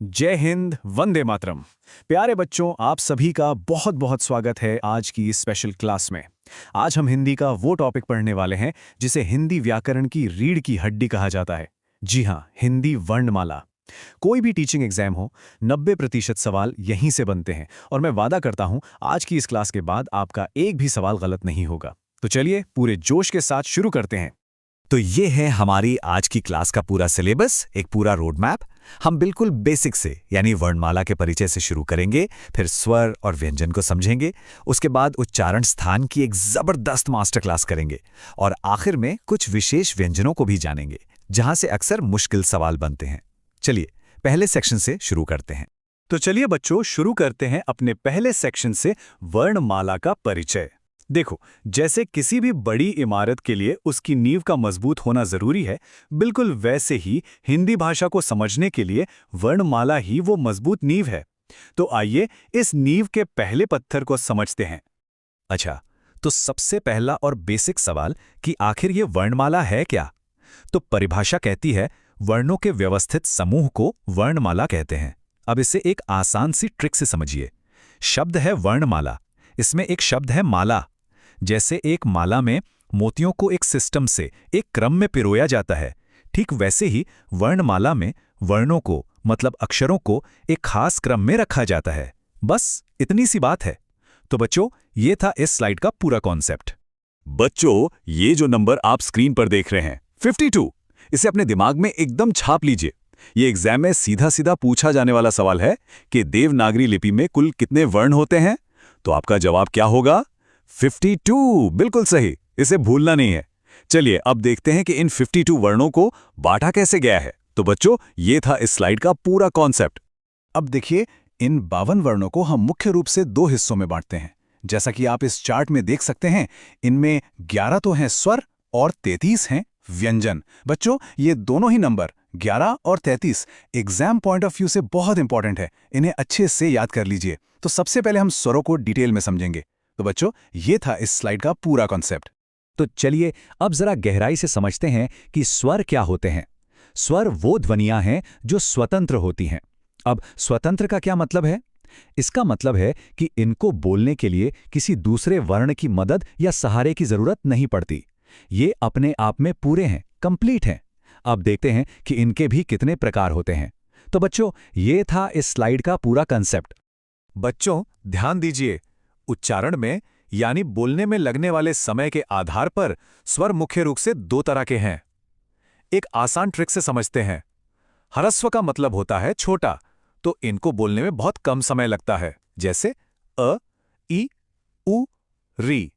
जय हिंद, वंदे मातरम। प्यारे बच्चों, आप सभी का बहुत बहुत स्वागत है आज की इस स्पेशल क्लास में। आज हम हिंदी का वो टॉपिक पढ़ने वाले हैं जिसे हिंदी व्याकरण की रीढ़ की हड्डी कहा जाता है। जी हाँ, हिंदी वर्णमाला। कोई भी टीचिंग एग्जाम हो, 90% सवाल यहीं से बनते हैं और मैं वादा करता हूं आज की इस क्लास के बाद आपका एक भी सवाल गलत नहीं होगा। तो चलिए पूरे जोश के साथ शुरू करते हैं। तो ये है हमारी आज की क्लास का पूरा सिलेबस, एक पूरा रोड मैप। हम बिल्कुल बेसिक से यानी वर्णमाला के परिचय से शुरू करेंगे, फिर स्वर और व्यंजन को समझेंगे, उसके बाद उच्चारण स्थान की एक जबरदस्त मास्टर क्लास करेंगे और आखिर में कुछ विशेष व्यंजनों को भी जानेंगे जहां से अक्सर मुश्किल सवाल बनते हैं। चलिए पहले सेक्शन से शुरू करते हैं। तो चलिए बच्चों, शुरू करते हैं अपने पहले सेक्शन से, वर्णमाला का परिचय। देखो, जैसे किसी भी बड़ी इमारत के लिए उसकी नींव का मजबूत होना जरूरी है, बिल्कुल वैसे ही हिंदी भाषा को समझने के लिए वर्णमाला ही वो मजबूत नींव है। तो आइए इस नींव के पहले पत्थर को समझते हैं। अच्छा, तो सबसे पहला और बेसिक सवाल कि आखिर ये वर्णमाला है क्या? तो परिभाषा कहती है वर्णों के व्यवस्थित समूह को वर्णमाला कहते हैं। अब इसे एक आसान सी ट्रिक से समझिए। शब्द है वर्णमाला, इसमें एक शब्द है माला। जैसे एक माला में मोतियों को एक सिस्टम से, एक क्रम में पिरोया जाता है, ठीक वैसे ही वर्णमाला में वर्णों को मतलब अक्षरों को एक खास क्रम में रखा जाता है। बस इतनी सी बात है। तो बच्चों, ये था इस स्लाइड का पूरा कॉन्सेप्ट। बच्चों, ये जो नंबर आप स्क्रीन पर देख रहे हैं 52, इसे अपने दिमाग में एकदम छाप लीजिए। ये एग्जाम में सीधा सीधा पूछा जाने वाला सवाल है कि देवनागरी लिपि में कुल कितने वर्ण होते हैं। तो आपका जवाब क्या होगा? 52। बिल्कुल सही, इसे भूलना नहीं है। चलिए अब देखते हैं कि इन 52 वर्णों को बांटा कैसे गया है। तो बच्चों, ये था इस स्लाइड का पूरा कॉन्सेप्ट। अब देखिए, इन 52 वर्णों को हम मुख्य रूप से दो हिस्सों में बांटते हैं। जैसा कि आप इस चार्ट में देख सकते हैं, इनमें 11 तो हैं स्वर और 33 हैं व्यंजन। बच्चों, ये दोनों ही नंबर 11 और 33 एग्जाम पॉइंट ऑफ व्यू से बहुत इंपॉर्टेंट है। इन्हें अच्छे से याद कर लीजिए। तो सबसे पहले हम स्वरों को डिटेल में समझेंगे। तो बच्चों, ये था इस स्लाइड का पूरा कॉन्सेप्ट। तो चलिए अब जरा गहराई से समझते हैं कि स्वर क्या होते हैं। स्वर वो ध्वनियां हैं जो स्वतंत्र होती हैं। अब स्वतंत्र का क्या मतलब है? इसका मतलब है कि इनको बोलने के लिए किसी दूसरे वर्ण की मदद या सहारे की जरूरत नहीं पड़ती। ये अपने आप में पूरे हैं, कंप्लीट हैं। अब देखते हैं कि इनके भी कितने प्रकार होते हैं। तो बच्चों, ये था इस स्लाइड का पूरा कंसेप्ट। बच्चों, ध्यान दीजिए, उच्चारण में यानी बोलने में लगने वाले समय के आधार पर स्वर मुख्य रूप से दो तरह के हैं। एक आसान ट्रिक से समझते हैं। ह्रस्व का मतलब होता है छोटा, तो इनको बोलने में बहुत कम समय लगता है, जैसे अ, ई, उ, री।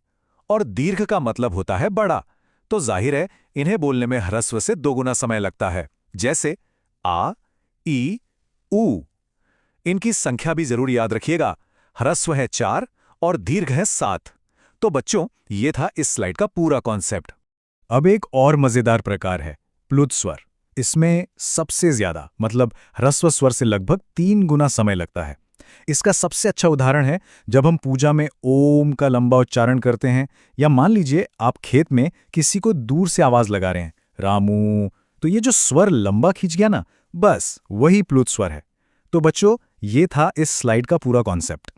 और दीर्घ का मतलब होता है बड़ा, तो जाहिर है इन्हें बोलने में ह्रस्व से दोगुना समय लगता है, जैसे आ, ई, उ। इनकी संख्या भी जरूर याद रखिएगा। ह्रस्व है 4 और दीर्घ है 7। तो बच्चों, ये था इस स्लाइड का पूरा कॉन्सेप्ट। अब एक और मजेदार प्रकार है प्लुत स्वर। इसमें सबसे ज्यादा मतलब ह्रस्व स्वर से लगभग 3 गुना समय लगता है। इसका सबसे अच्छा उदाहरण है जब हम पूजा में ओम का लंबा उच्चारण करते हैं, या मान लीजिए आप खेत में किसी को दूर से आवाज लगा रहे हैं, रामू। तो ये जो स्वर लंबा खींच गया ना, बस वही प्लुत स्वर है। तो बच्चों, ये था इस स्लाइड का पूरा कॉन्सेप्ट।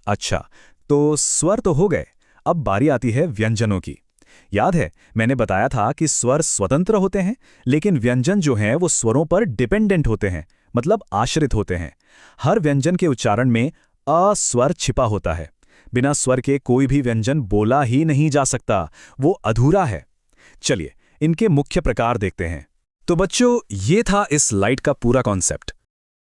अच्छा, तो स्वर तो हो गए, अब बारी आती है व्यंजनों की। याद है मैंने बताया था कि स्वर स्वतंत्र होते हैं, लेकिन व्यंजन जो हैं वो स्वरों पर डिपेंडेंट होते हैं, मतलब आश्रित होते हैं। हर व्यंजन के उच्चारण में अ स्वर छिपा होता है। बिना स्वर के कोई भी व्यंजन बोला ही नहीं जा सकता, वो अधूरा है। चलिए इनके मुख्य प्रकार देखते हैं। तो बच्चों, ये था इस स्लाइड का पूरा कॉन्सेप्ट।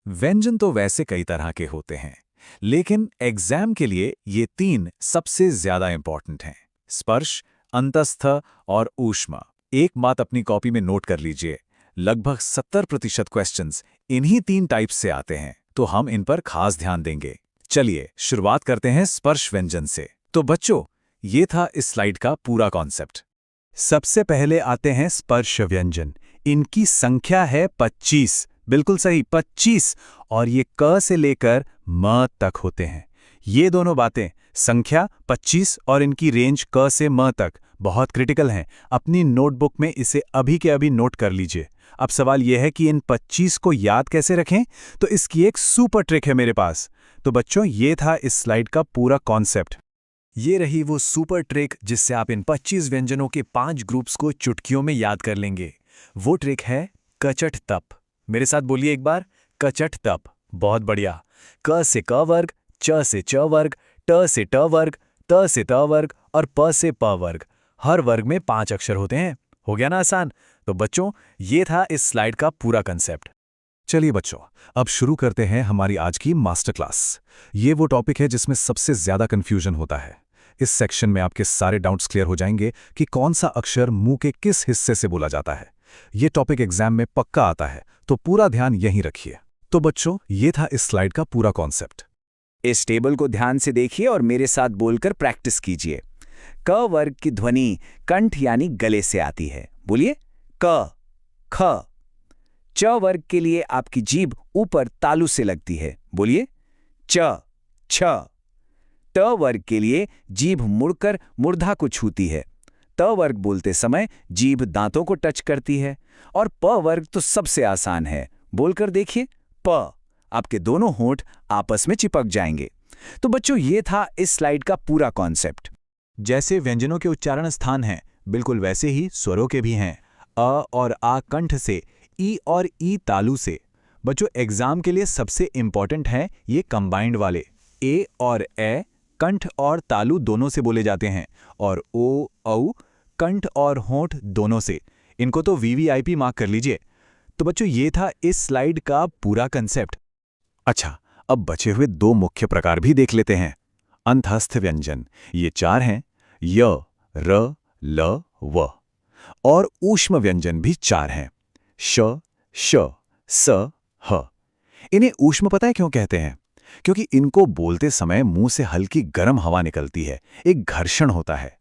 व्यंजन तो वैसे कई तरह के होते हैं, लेकिन एग्जाम के लिए ये 3 सबसे ज्यादा इंपॉर्टेंट हैं: स्पर्श, अंतस्थ और ऊष्मा। एक बात अपनी कॉपी में नोट कर लीजिए, लगभग 70% क्वेश्चंस इन्हीं 3 टाइप्स से आते हैं, तो हम इन पर खास ध्यान देंगे। चलिए शुरुआत करते हैं स्पर्श व्यंजन से। तो बच्चों, ये था इस स्लाइड का पूरा कॉन्सेप्ट। सबसे पहले आते हैं स्पर्श व्यंजन। इनकी संख्या है 25। बिल्कुल सही, 25। और ये क से लेकर म तक होते हैं। ये दोनों बातें, संख्या 25 और इनकी रेंज क से म तक, बहुत क्रिटिकल हैं। अपनी नोटबुक में इसे अभी के अभी नोट कर लीजिए। अब सवाल यह है कि इन 25 को याद कैसे रखें, तो इसकी एक सुपर ट्रिक है मेरे पास। तो बच्चों, ये था इस स्लाइड का पूरा कॉन्सेप्ट। ये रही वो सुपर ट्रिक जिससे आप इन 25 व्यंजनों के 5 ग्रुप्स को चुटकियों में याद कर लेंगे। वो ट्रिक है कचट तप। मेरे साथ बोलिए एक बार, कचट तप। बहुत बढ़िया। क से क वर्ग, च से च वर्ग, ट से ट वर्ग, त से त वर्ग और प से प वर्ग। हर वर्ग में 5 अक्षर होते हैं। हो गया ना आसान? तो बच्चों, ये था इस स्लाइड का पूरा कंसेप्ट। चलिए बच्चों, अब शुरू करते हैं हमारी आज की मास्टर क्लास। ये वो टॉपिक है जिसमें सबसे ज्यादा कंफ्यूजन होता है। इस सेक्शन में आपके सारे डाउट्स क्लियर हो जाएंगे कि कौन सा अक्षर मुंह के किस हिस्से से बोला जाता है। ये टॉपिक एग्जाम में पक्का आता है, तो पूरा ध्यान यहीं रखिए। तो बच्चों, ये था इस स्लाइड का पूरा कॉन्सेप्ट। इस टेबल को ध्यान से देखिए और मेरे साथ बोलकर प्रैक्टिस कीजिए। क वर्ग की ध्वनि कंठ यानी गले से आती है। बोलिए क, ख। च वर्ग के लिए आपकी जीभ ऊपर तालू से लगती है। बोलिए च, छ। ट वर्ग के लिए जीभ मुड़कर मूर्धा को छूती है। त वर्ग बोलते समय जीभ दांतों को टच करती है। और प वर्ग तो सबसे आसान है, बोलकर देखिए प। आपके दोनों होंठ आपस में चिपक जाएंगे। तो बच्चों, ये था इस स्लाइड का पूरा कॉन्सेप्ट। जैसे व्यंजनों के उच्चारण स्थान हैं, बिल्कुल वैसे ही स्वरों के भी हैं। अ और आ कंठ से, ई और ई तालू से। बच्चों, एग्जाम के लिए सबसे इंपॉर्टेंट हैं ये कंबाइंड वाले। ए और ए कंठ और तालू दोनों से बोले जाते हैं, और ओ औ कंठ और होंठ दोनों से। इनको तो वीवीआईपी मार्क कर लीजिए। तो बच्चों, ये था इस स्लाइड का पूरा कंसेप्ट। अच्छा, अब बचे हुए 2 मुख्य प्रकार भी देख लेते हैं। अंतस्थ व्यंजन, ये 4 हैं, य, र, ल, व। और ऊष्म व्यंजन भी 4 हैं, श, श, स, ह। इन्हें ऊष्म पता है क्यों कहते हैं? क्योंकि इनको बोलते समय मुंह से हल्की गर्म हवा निकलती है, एक घर्षण होता है।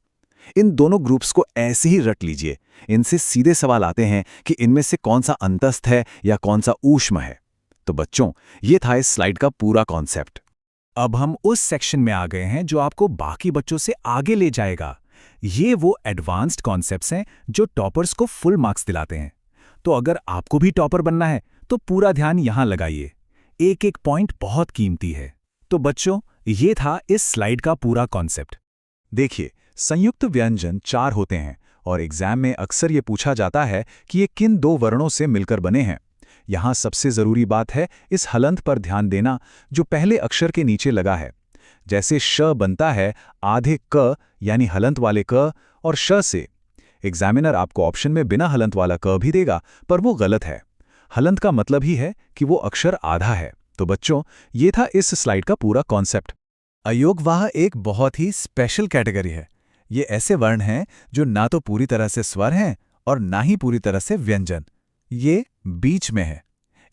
इन दोनों ग्रुप्स को ऐसे ही रट लीजिए। इनसे सीधे सवाल आते हैं कि इनमें से कौन सा अंतस्थ है या कौन सा ऊष्म है। तो बच्चों, ये था इस स्लाइड का पूरा कॉन्सेप्ट। अब हम उस सेक्शन में आ गए हैं जो आपको बाकी बच्चों से आगे ले जाएगा। ये वो एडवांस्ड कॉन्सेप्ट्स हैं जो टॉपर्स को फुल मार्क्स दिलाते हैं। तो अगर आपको भी टॉपर बनना है तो पूरा ध्यान यहां लगाइए। एक एक पॉइंट बहुत कीमती है। तो बच्चों, ये था इस स्लाइड का पूरा कॉन्सेप्ट। देखिए, संयुक्त व्यंजन 4 होते हैं और एग्जाम में अक्सर ये पूछा जाता है कि ये किन 2 वर्णों से मिलकर बने हैं। यहाँ सबसे जरूरी बात है इस हलंत पर ध्यान देना जो पहले अक्षर के नीचे लगा है। जैसे श बनता है आधे क यानी हलंत वाले क और श से। एग्जामिनर आपको ऑप्शन में बिना हलंत वाला क भी देगा, पर वो गलत है। हलंत का मतलब ही है कि वो अक्षर आधा है। तो बच्चों, ये था इस स्लाइड का पूरा कॉन्सेप्ट। अयोगवाह एक बहुत ही स्पेशल कैटेगरी है। ये ऐसे वर्ण हैं जो ना तो पूरी तरह से स्वर हैं और ना ही पूरी तरह से व्यंजन। ये बीच में है।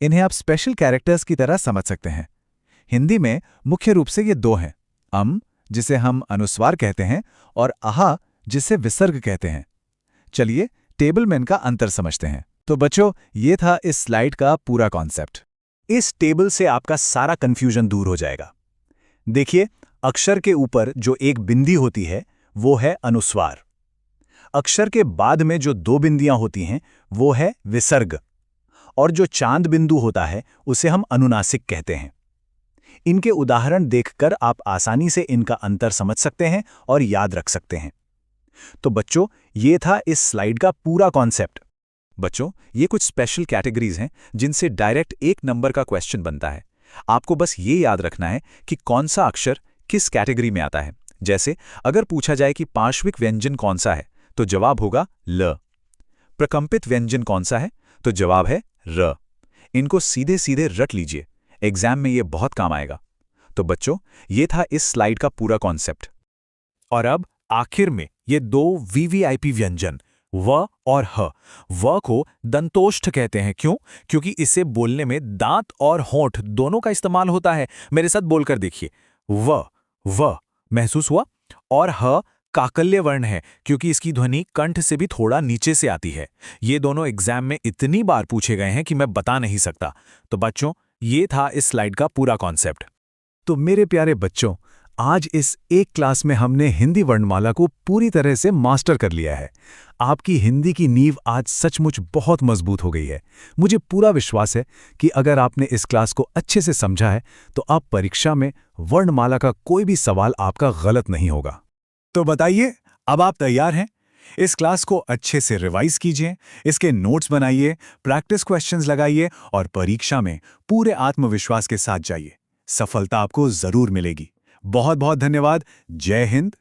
इन्हें आप स्पेशल कैरेक्टर्स की तरह समझ सकते हैं। हिंदी में मुख्य रूप से ये 2 हैं, जिसे हम अनुस्वार कहते हैं, और आहा, जिसे विसर्ग कहते हैं। चलिए टेबल में इनका अंतर समझते हैं। तो बच्चों, ये था इस स्लाइड का पूरा कॉन्सेप्ट। इस टेबल से आपका सारा कंफ्यूजन दूर हो जाएगा। देखिए, अक्षर के ऊपर जो एक बिंदी होती है वो है अनुस्वार। अक्षर के बाद में जो 2 बिंदियां होती हैं वो है विसर्ग, और जो चांद बिंदु होता है उसे हम अनुनासिक कहते हैं। इनके उदाहरण देखकर आप आसानी से इनका अंतर समझ सकते हैं और याद रख सकते हैं। तो बच्चों, ये था इस स्लाइड का पूरा कॉन्सेप्ट। बच्चों, ये कुछ स्पेशल कैटेगरीज हैं जिनसे डायरेक्ट 1 नंबर का क्वेश्चन बनता है। आपको बस ये याद रखना है कि कौन सा अक्षर किस कैटेगरी में आता है। जैसे अगर पूछा जाए कि पार्श्विक व्यंजन कौन सा है तो जवाब होगा ल। प्रकंपित व्यंजन कौन सा है तो जवाब है र। इनको सीधे सीधे रट लीजिए, एग्जाम में ये बहुत काम आएगा। तो बच्चों, ये था इस स्लाइड का पूरा कॉन्सेप्ट। और अब आखिर में ये 2 वीवीआईपी व्यंजन व और ह। व को दंतोष्ठ कहते हैं। क्यों? क्योंकि इसे बोलने में दांत और होंठ दोनों का इस्तेमाल होता है। मेरे साथ बोलकर देखिए, व महसूस हुआ? और ह काकल्य वर्ण है क्योंकि इसकी ध्वनि कंठ से भी थोड़ा नीचे से आती है। ये दोनों एग्जाम में इतनी बार पूछे गए हैं कि मैं बता नहीं सकता। तो बच्चों, ये था इस स्लाइड का पूरा कॉन्सेप्ट। तो मेरे प्यारे बच्चों, आज इस एक क्लास में हमने हिंदी वर्णमाला को पूरी तरह से मास्टर कर लिया है। आपकी हिंदी की नींव आज सचमुच बहुत मजबूत हो गई है। मुझे पूरा विश्वास है कि अगर आपने इस क्लास को अच्छे से समझा है तो आप परीक्षा में वर्णमाला का कोई भी सवाल आपका गलत नहीं होगा। तो बताइए, अब आप तैयार हैं? इस क्लास को अच्छे से रिवाइज कीजिए, इसके नोट्स बनाइए, प्रैक्टिस क्वेश्चंस लगाइए और परीक्षा में पूरे आत्मविश्वास के साथ जाइए। सफलता आपको जरूर मिलेगी। बहुत बहुत धन्यवाद। जय हिंद,